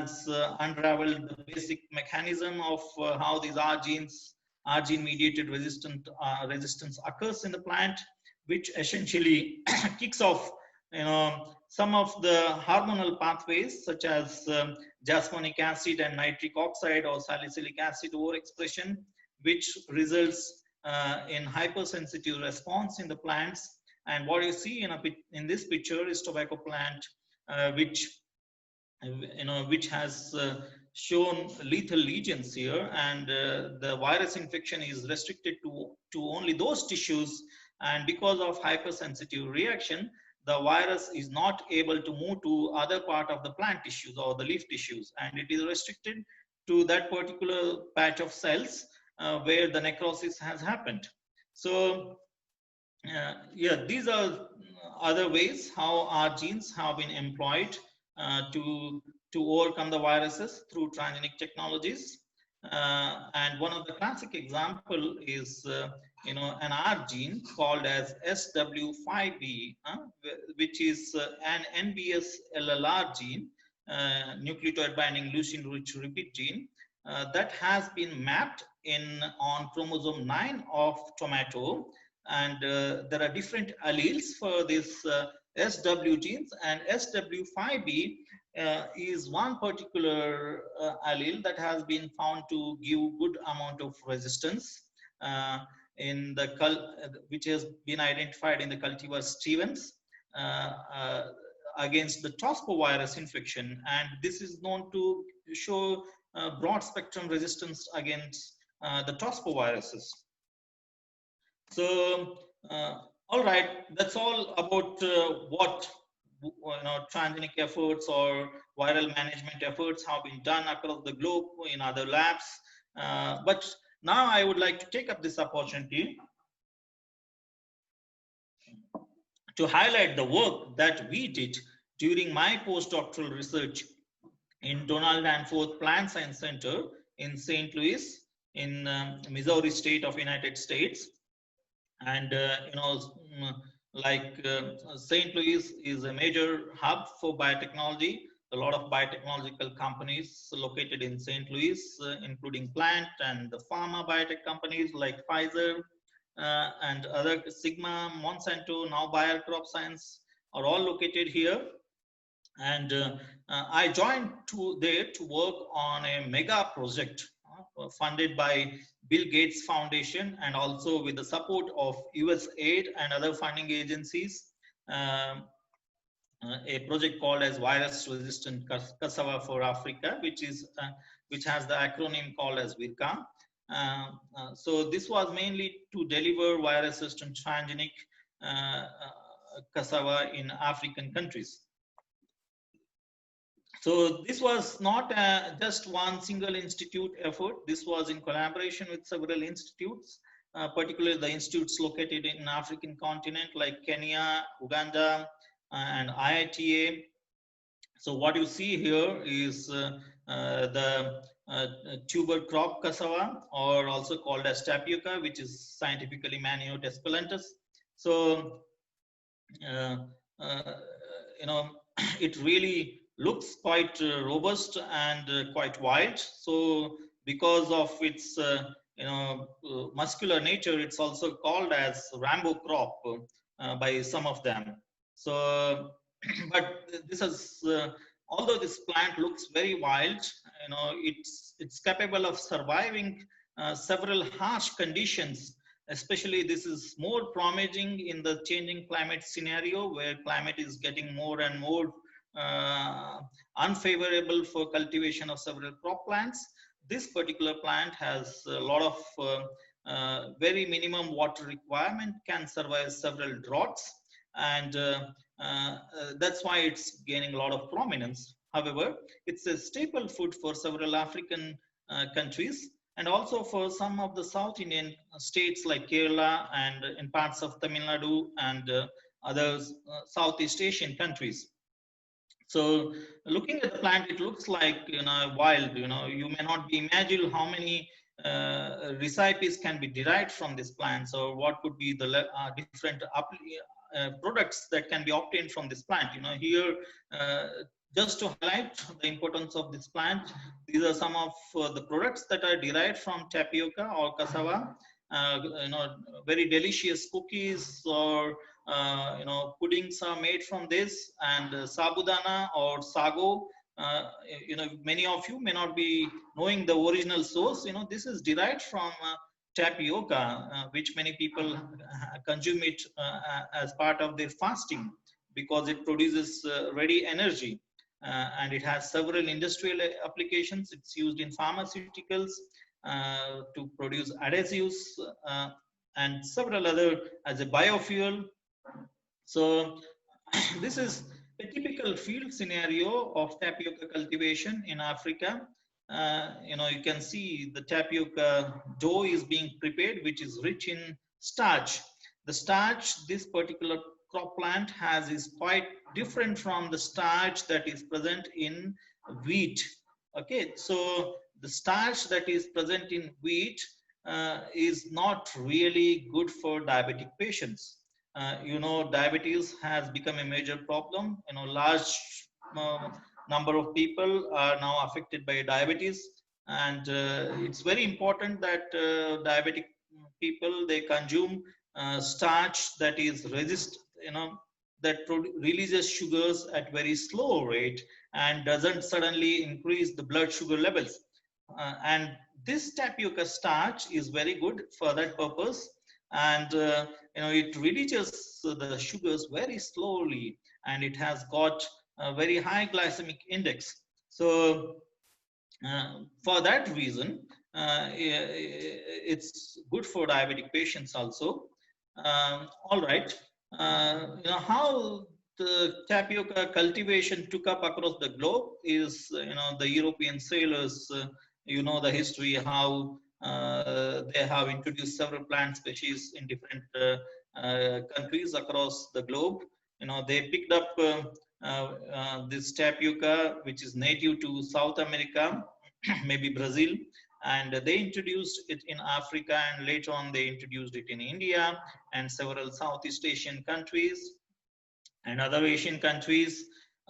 has unraveled the basic mechanism of how these R gene mediated resistance occurs in the plant, which essentially kicks off some of the hormonal pathways such as jasmonic acid and nitric oxide or salicylic acid overexpression, which results in hypersensitive response in the plants. And what you see in this picture is tobacco plant, which has shown lethal lesions here, and the virus infection is restricted to only those tissues, and because of hypersensitive reaction, the virus is not able to move to other part of the plant tissues or the leaf tissues, and it is restricted to that particular patch of cells where the necrosis has happened. So yeah, these are other ways how our genes have been employed to overcome the viruses through transgenic technologies. And one of the classic example is an R gene called as SW5B, which is an NBS LLR gene, nucleotide binding leucine rich repeat gene, that has been mapped on chromosome 9 of tomato, and there are different alleles for this SW genes, and SW5B is one particular allele that has been found to give good amount of resistance which has been identified in the cultivar Stevens against the tospovirus infection, and this is known to show broad spectrum resistance against the tospoviruses. So all right, that's all about what transgenic efforts or viral management efforts have been done across the globe in other labs. But now I would like to take up this opportunity to highlight the work that we did during my postdoctoral research in Donald Danforth Plant Science Center in St. Louis in Missouri state of United States. And St. Louis is a major hub for biotechnology. A lot of biotechnological companies located in St. Louis, including plant and the pharma biotech companies like Pfizer and other Sigma, Monsanto, now Bayer Crop Science are all located here. And I joined there to work on a mega project funded by Bill Gates Foundation and also with the support of USAID and other funding agencies, a project called as Virus Resistant Cassava for Africa, which has the acronym called as VIRCA. So this was mainly to deliver virus resistant transgenic cassava in African countries. So this was not just one single institute effort. This was in collaboration with several institutes, particularly the institutes located in African continent like Kenya, Uganda, and IITA. So what you see here is the tuber crop cassava, or also called as tapioca, which is scientifically Maniotes esculentus. So it really looks quite robust and quite wild. So because of its muscular nature, it's also called as Rambo crop by some of them. So but this is although this plant looks very wild, it's capable of surviving several harsh conditions. Especially this is more promising in the changing climate scenario, where climate is getting more and more unfavorable for cultivation of several crop plants. This particular plant has a lot of very minimum water requirement, can survive several droughts, and that's why it's gaining a lot of prominence. However, it's a staple food for several African countries, and also for some of the South Indian states like Kerala and in parts of Tamil Nadu and other Southeast Asian countries. So looking at the plant, it looks like wild. You may not imagine how many recipes can be derived from this plant, or what could be the different products that can be obtained from this plant. Here just to highlight the importance of this plant, these are some of the products that are derived from tapioca or cassava. Very delicious cookies or puddings are made from this, and sabudana or sago. Many of you may not be knowing the original source. This is derived from tapioca, which many people consume it as part of their fasting because it produces ready energy. And it has several industrial applications. It's used in pharmaceuticals to produce adhesives and several other as a biofuel. So this is a typical field scenario of tapioca cultivation in Africa. You can see the tapioca dough is being prepared, which is rich in starch. The starch this particular crop plant has is quite different from the starch that is present in wheat. Okay, so the starch that is present in wheat is not really good for diabetic patients. Diabetes has become a major problem. Large number of people are now affected by diabetes, and it's very important that diabetic people, they consume starch that is that releases sugars at very slow rate and doesn't suddenly increase the blood sugar levels. And this tapioca starch is very good for that purpose, and it releases the sugars very slowly, and it has got a very high glycemic index. So for that reason, it's good for diabetic patients also. All right. How the tapioca cultivation took up across the globe is, the European sailors, the history, how they have introduced several plant species in different countries across the globe. They picked up this tapioca, which is native to South America, maybe Brazil, and they introduced it in Africa, and later on they introduced it in India and several Southeast Asian countries and other Asian countries.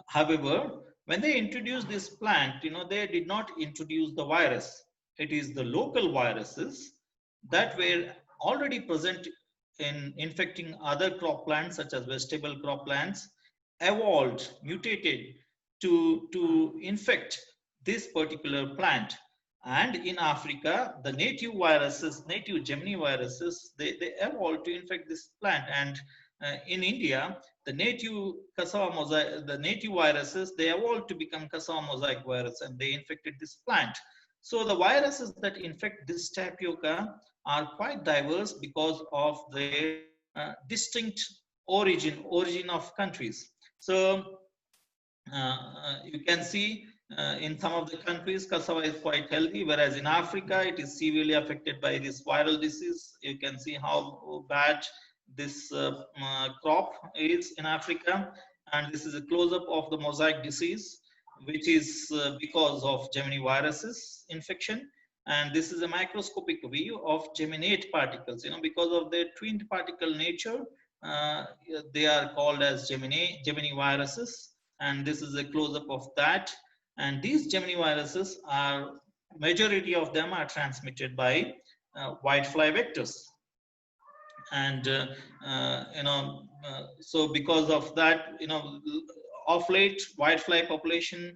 However, when they introduced this plant, they did not introduce the virus. It is the local viruses that were already present in infecting other crop plants, such as vegetable crop plants, evolved, mutated to infect this particular plant. And in Africa, the native viruses, native Geminiviruses, they evolved to infect this plant. And in India, the native Cassava mosaic, the native viruses, they evolved to become Cassava mosaic virus, and they infected this plant. So the viruses that infect this tapioca are quite diverse because of their distinct origin of countries. So you can see in some of the countries, cassava is quite healthy, whereas in Africa, it is severely affected by this viral disease. You can see how bad this crop is in Africa. And this is a close-up of the mosaic disease, which is because of Geminiviruses infection. And this is a microscopic view of geminate particles. Because of their twinned particle nature, they are called as Geminiviruses. And this is a close-up of that. And these Geminiviruses are, majority of them are transmitted by whitefly vectors. And so because of that, of late, whitefly population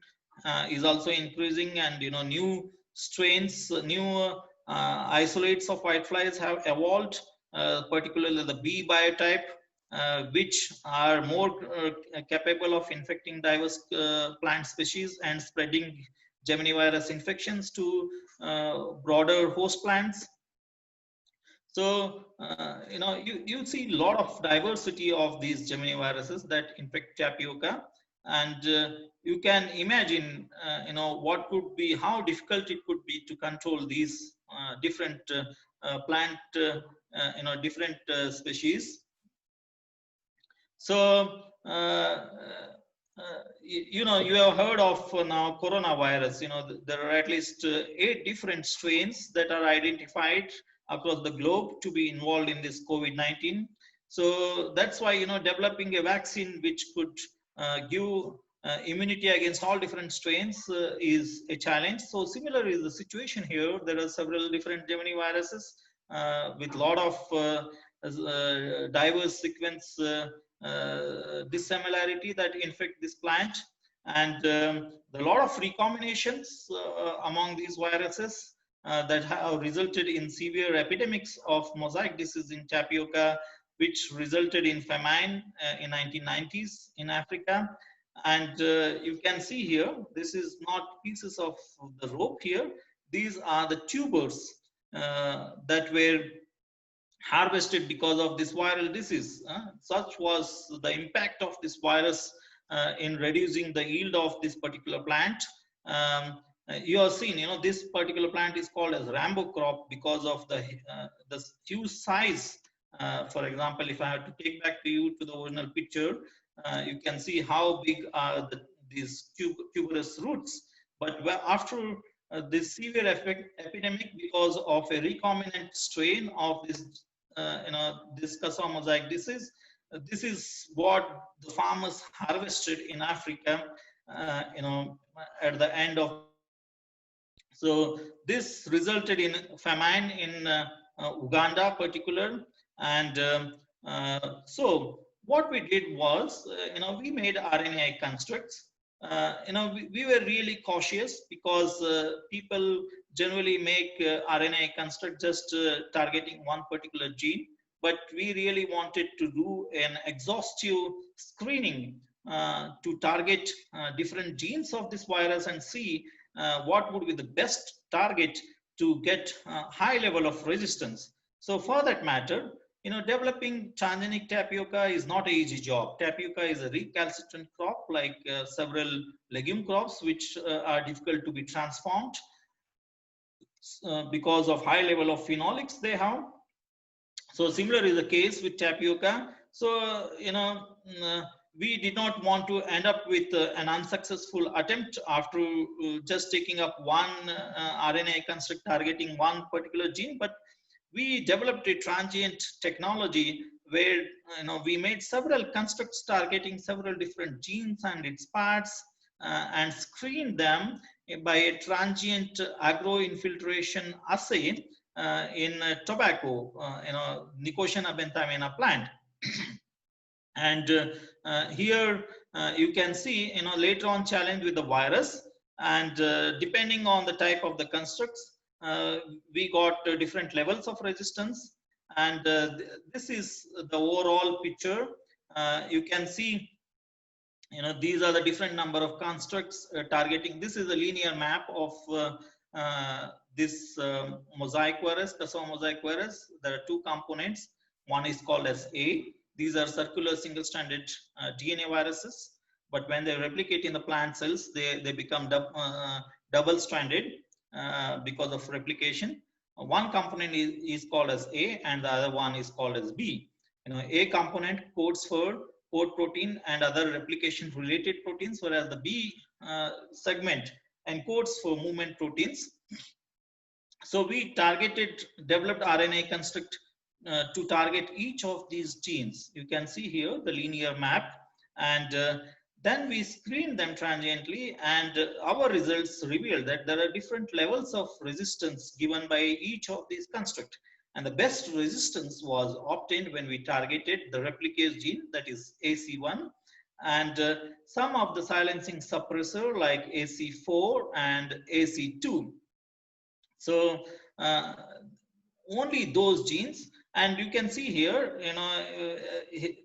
is also increasing, and new strains, new isolates of whiteflies have evolved, particularly the B biotype, which are more capable of infecting diverse plant species and spreading Geminivirus infections to broader host plants. So, you see a lot of diversity of these Geminiviruses that infect tapioca, and you can imagine, what could be, how difficult it could be to control these different plant, different species. So, you have heard of now coronavirus. There are at least 8 different strains that are identified across the globe to be involved in this COVID-19. So that's why, developing a vaccine which could give immunity against all different strains is a challenge. So similar is the situation here. There are several different Gemini viruses with a lot of diverse sequence dissimilarity that infect this plant, and a lot of recombinations among these viruses that have resulted in severe epidemics of mosaic disease in tapioca, which resulted in famine in 1990s in Africa. And you can see here, this is not pieces of the rope here. These are the tubers that were harvested because of this viral disease. Such was the impact of this virus in reducing the yield of this particular plant. You have seen, this particular plant is called as Rambo crop because of the huge size. For example, if I have to take back to you to the original picture, you can see how big are these tuberous roots. But after this severe epidemic because of a recombinant strain of this, this Cassava mosaic disease, this is what the farmers harvested in Africa, at the end of. So this resulted in famine in Uganda, particular, and so what we did was, we made RNAi constructs. We were really cautious because people generally make RNAi construct just targeting one particular gene, but we really wanted to do an exhaustive screening to target different genes of this virus and see what would be the best target to get high level of resistance. So for that matter, developing transgenic tapioca is not an easy job. Tapioca is a recalcitrant crop like several legume crops, which are difficult to be transformed because of high level of phenolics they have. So similar is the case with tapioca. So, we did not want to end up with an unsuccessful attempt after just taking up one RNA construct targeting one particular gene, but we developed a transient technology where we made several constructs targeting several different genes and its parts and screened them by a transient agro-infiltration assay in tobacco, Nicotiana benthamiana plant. And here you can see, later on challenge with the virus, and depending on the type of the constructs, we got different levels of resistance. And this is the overall picture. You can see, these are the different number of constructs targeting. This is a linear map of this mosaic virus, Cassava mosaic virus. There are two components. One is called as A. These are circular single-stranded DNA viruses, but when they replicate in the plant cells, they become double-stranded because of replication. One component is called as A, and the other one is called as B. A component codes for port protein and other replication-related proteins, whereas the B segment encodes for movement proteins. So we developed RNA construct to target each of these genes. You can see here the linear map, and then we screen them transiently, and our results reveal that there are different levels of resistance given by each of these constructs. And the best resistance was obtained when we targeted the replicase gene, that is AC1, and some of the silencing suppressor like AC4 and AC2. So only those genes. And you can see here,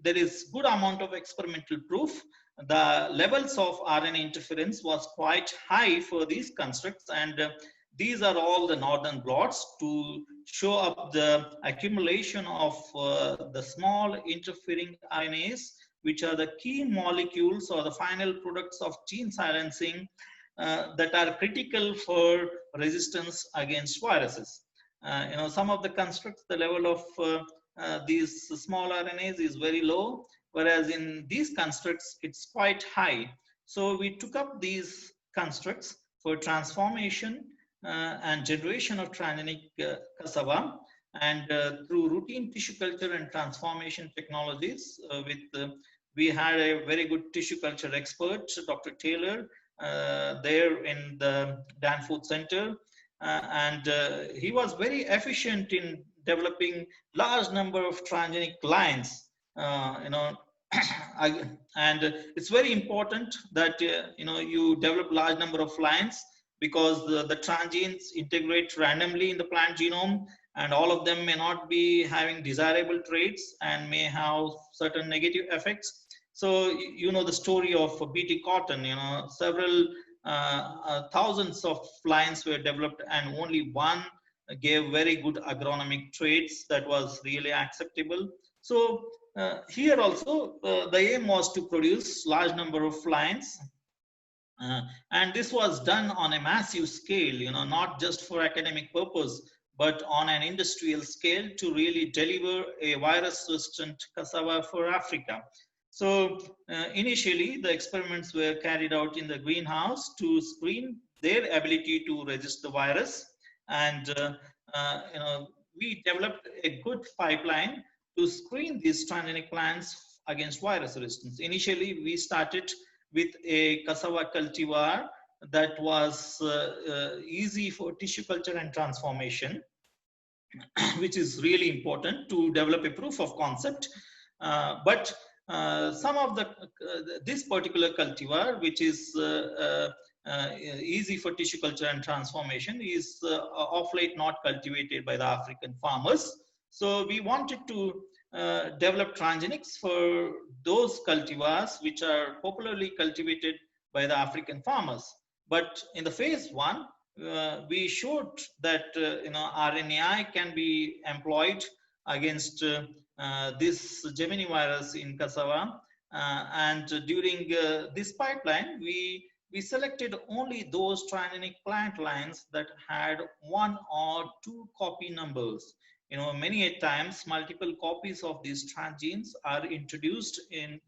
there is good amount of experimental proof. The levels of RNA interference was quite high for these constructs, and these are all the northern blots to show up the accumulation of the small interfering RNAs, which are the key molecules or the final products of gene silencing that are critical for resistance against viruses. Some of the constructs, the level of these small RNAs is very low, whereas in these constructs, it's quite high. So we took up these constructs for transformation and generation of transgenic cassava, and through routine tissue culture and transformation technologies with we had a very good tissue culture expert, Dr. Taylor, there in the Danforth Center. And he was very efficient in developing large number of transgenic lines, and it's very important that you develop large number of lines, because the transients integrate randomly in the plant genome, and all of them may not be having desirable traits and may have certain negative effects. So you know the story of BT cotton, several thousands of lines were developed and only one gave very good agronomic traits that was really acceptable. So here also the aim was to produce large number of lines, and this was done on a massive scale, not just for academic purpose, but on an industrial scale to really deliver a virus-resistant cassava for Africa. So initially, the experiments were carried out in the greenhouse to screen their ability to resist the virus, and we developed a good pipeline to screen these transgenic plants against virus resistance. Initially, we started with a cassava cultivar that was easy for tissue culture and transformation, which is really important to develop a proof of concept. But some of this particular cultivar, which is easy for tissue culture and transformation, is of late not cultivated by the African farmers. So we wanted to develop transgenics for those cultivars which are popularly cultivated by the African farmers. But in the phase 1, we showed that RNAi can be employed against this Gemini virus in cassava, and during this pipeline, we selected only those transgenic plant lines that had 1 or 2 copy numbers. Many a times multiple copies of these transgenes are introduced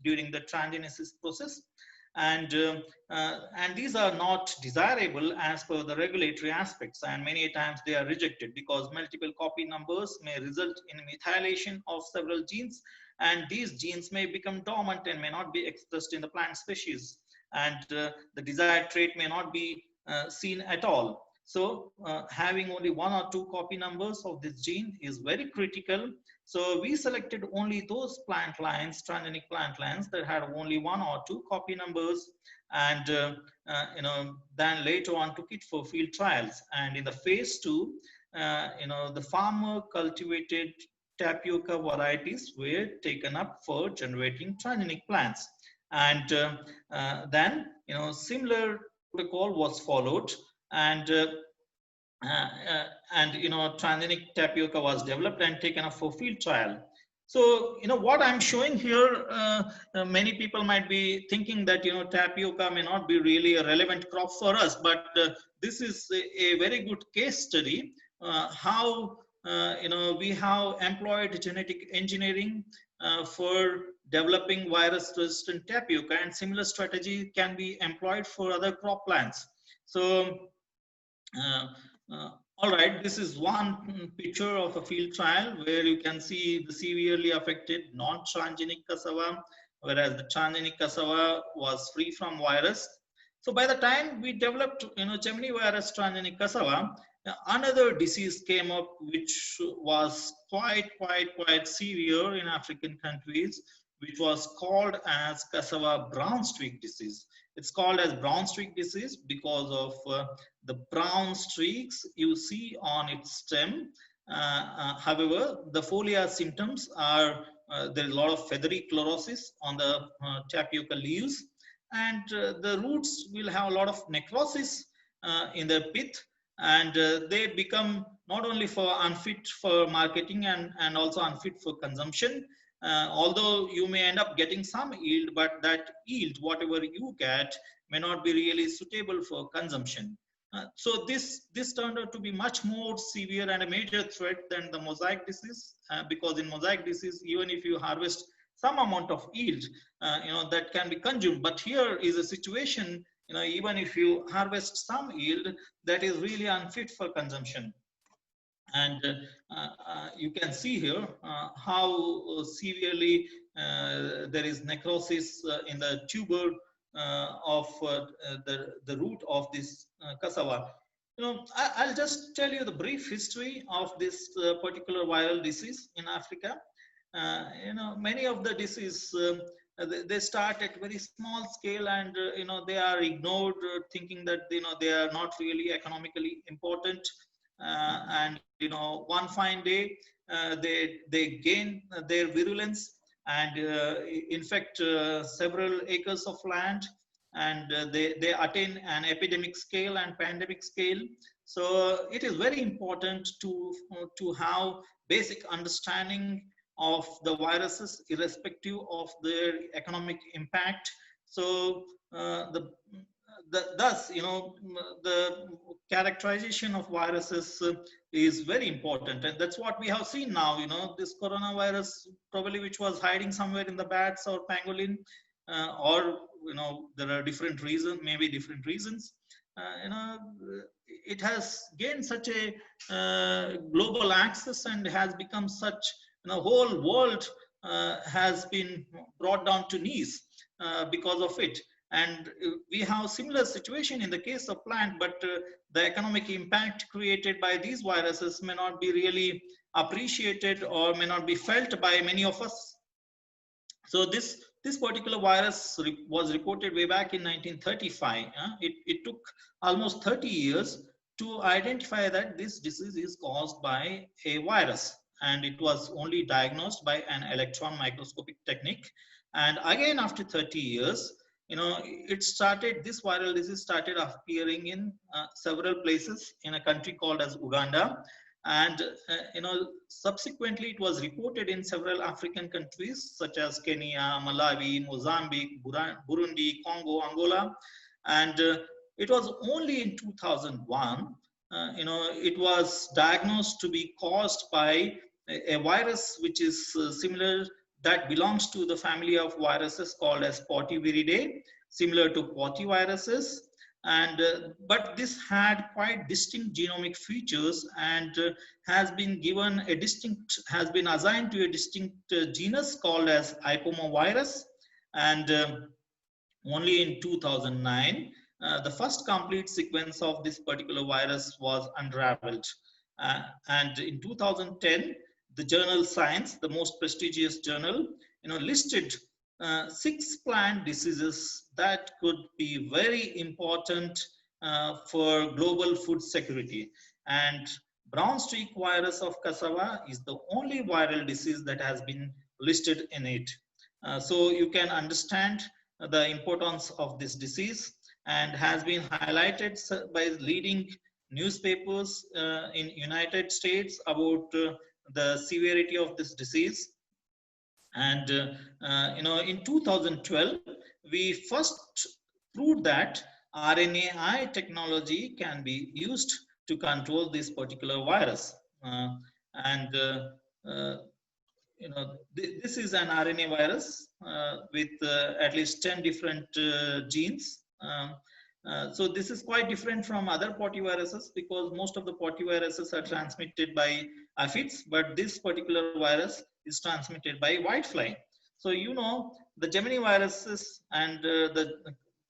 during the transgenesis process, and these are not desirable as per the regulatory aspects, and many times they are rejected because multiple copy numbers may result in methylation of several genes, and these genes may become dormant and may not be expressed in the plant species, and the desired trait may not be seen at all. So having only 1 or 2 copy numbers of this gene is very critical. So we selected only those plant lines, transgenic plant lines, that had only 1 or 2 copy numbers, and then later on took it for field trials. And in the phase 2, the farmer cultivated tapioca varieties were taken up for generating transgenic plants, and then similar protocol was followed, and transgenic tapioca was developed and taken up for field trial. So what I'm showing here, many people might be thinking that tapioca may not be really a relevant crop for us, but this is a very good case study how we have employed genetic engineering for developing virus-resistant tapioca, and similar strategy can be employed for other crop plants. So all right, this is one picture of a field trial where you can see the severely affected non-transgenic cassava, whereas the transgenic cassava was free from virus. So by the time we developed Gemini virus transgenic cassava, another disease came up which was quite severe in African countries, which was called as cassava brown streak disease. It's called as brown streak disease because of the brown streaks you see on its stem. However, the foliar symptoms are there is a lot of feathery chlorosis on the tapioca leaves, and the roots will have a lot of necrosis in their pith, and they become not only for unfit for marketing and also unfit for consumption. Although you may end up getting some yield, but that yield, whatever you get, may not be really suitable for consumption. So this turned out to be much more severe and a major threat than the mosaic disease, because in mosaic disease, even if you harvest some amount of yield, that can be consumed. But here is a situation, even if you harvest some yield, that is really unfit for consumption. And you can see here how severely there is necrosis in the tuber of the root of this cassava. I'll just tell you the brief history of this particular viral disease in Africa. Many of the disease they start at very small scale, and they are ignored, thinking that they are not really economically important. And one fine day they gain their virulence and infect several acres of land, and they attain an epidemic scale and pandemic scale. So it is very important to have basic understanding of the viruses irrespective of their economic impact. So thus the characterization of viruses is very important, and that's what we have seen now. This coronavirus, probably, which was hiding somewhere in the bats or pangolin, or there are different reasons, maybe different reasons. It has gained such a global access and has become such, whole world has been brought down to knees because of it. And we have similar situation in the case of plant, but the economic impact created by these viruses may not be really appreciated or may not be felt by many of us. So this particular virus was reported way back in 1935. It took almost 30 years to identify that this disease is caused by a virus, and it was only diagnosed by an electron microscopic technique. And again, after 30 years, this viral disease started appearing in several places in a country called as Uganda. And subsequently it was reported in several African countries such as Kenya, Malawi, Mozambique, Burundi, Congo, Angola. And it was only in 2001 it was diagnosed to be caused by a virus which is similar, that belongs to the family of viruses called as Portiviridae, similar to Portiviruses. And but this had quite distinct genomic features, and has been assigned to a distinct genus called as Ipomovirus. And only in 2009 the first complete sequence of this particular virus was unraveled. And in 2010 the journal Science, the most prestigious journal, listed 6 plant diseases that could be very important for global food security. And brown streak virus of cassava is the only viral disease that has been listed in it. So you can understand the importance of this disease, and has been highlighted by leading newspapers in United States about the severity of this disease. And in 2012 we first proved that RNAi technology can be used to control this particular virus. This is an RNA virus with at least 10 different genes. So this is quite different from other portiviruses, because most of the portiviruses are transmitted by aphids, but this particular virus is transmitted by whitefly. So the Geminiviruses and the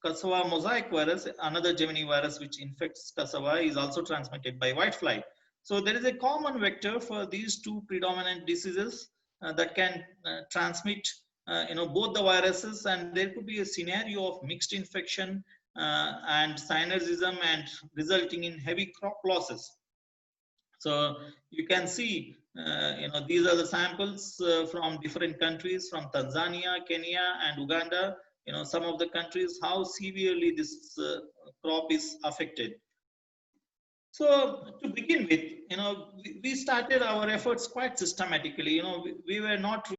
Cassava Mosaic virus, another Geminivirus which infects cassava, is also transmitted by whitefly. So there is a common vector for these two predominant diseases that can transmit both the viruses, and there could be a scenario of mixed infection and synergism, and resulting in heavy crop losses. So you can see these are the samples from different countries, from Tanzania, Kenya and Uganda. Some of the countries, how severely this crop is affected. So to begin with, we started our efforts quite systematically. We were not